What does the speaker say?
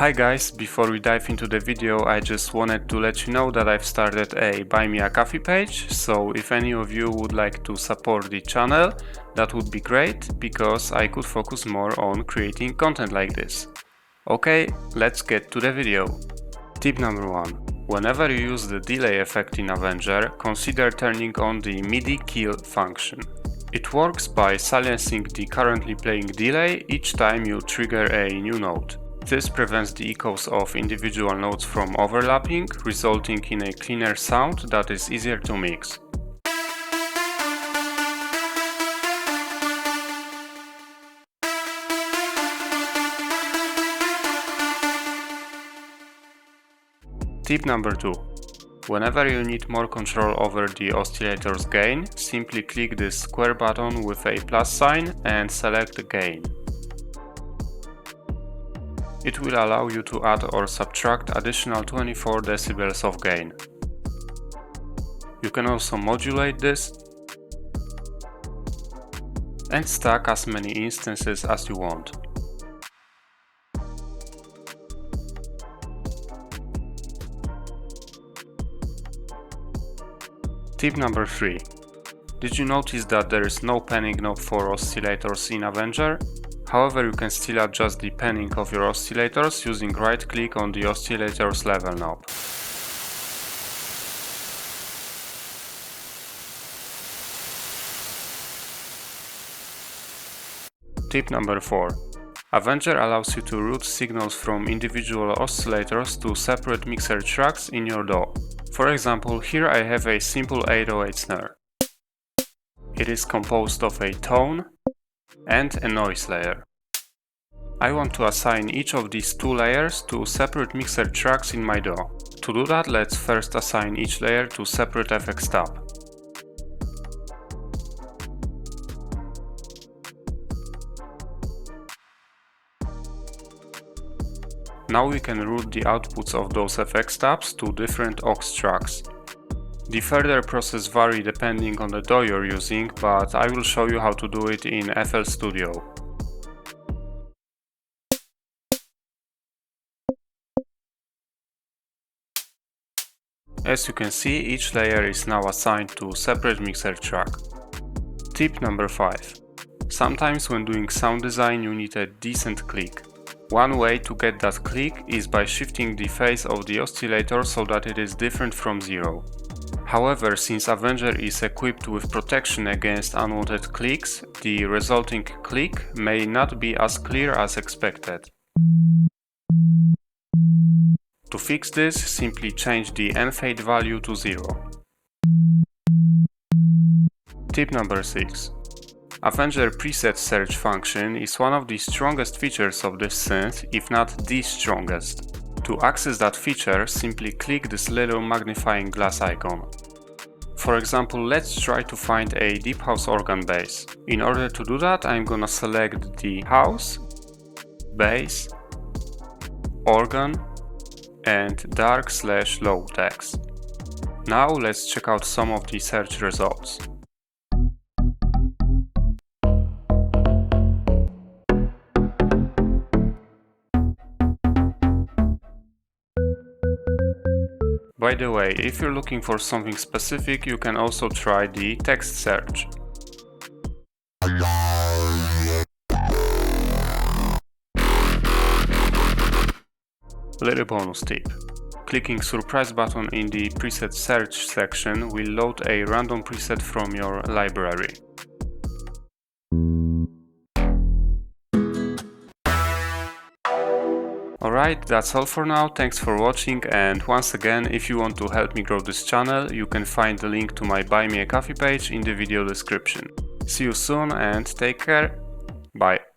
Hi guys, before we dive into the video, I just wanted to let you know that I've started a Buy Me a Coffee page, so if any of you would like to support the channel, that would be great, because I could focus more on creating content like this. Okay, let's get to the video. Tip number 1. Whenever you use the delay effect in Avenger, consider turning on the MIDI kill function. It works by silencing the currently playing delay each time you trigger a new note. This prevents the echoes of individual notes from overlapping, resulting in a cleaner sound that is easier to mix. Tip number 2. Whenever you need more control over the oscillator's gain, simply click this square button with a plus sign and select Gain. It will allow you to add or subtract additional 24 decibels of gain. You can also modulate this and stack as many instances as you want. Tip number 3. Did you notice that there is no panning knob for oscillators in Avenger? However, you can still adjust the panning of your oscillators using right click on the oscillator's level knob. Tip number 4. Avenger allows you to route signals from individual oscillators to separate mixer tracks in your DAW. For example, here I have a simple 808 snare. It is composed of a tone and a noise layer. I want to assign each of these two layers to separate mixer tracks in my DAW. To do that, let's first assign each layer to separate FX tab. Now we can route the outputs of those FX tabs to different aux tracks. The further process varies depending on the DAW you're using, but I will show you how to do it in FL Studio. As you can see, each layer is now assigned to separate mixer track. Tip number 5. Sometimes when doing sound design you need a decent click. One way to get that click is by shifting the phase of the oscillator so that it is different from 0. However, since Avenger is equipped with protection against unwanted clicks, the resulting click may not be as clear as expected. To fix this, simply change the N-fade value to 0. Tip number 6. Avenger preset search function is one of the strongest features of this synth, if not the strongest. To access that feature, simply click this little magnifying glass icon. For example, let's try to find a deep house organ bass. In order to do that, I'm gonna select the house, bass, organ, and dark/low text. Now let's check out some of the search results. By the way, if you're looking for something specific, you can also try the text search. Little bonus tip. Clicking surprise button in the preset search section will load a random preset from your library. Alright, that's all for now, thanks for watching, and once again, if you want to help me grow this channel, you can find the link to my Buy Me a Coffee page in the video description. See you soon and take care, bye!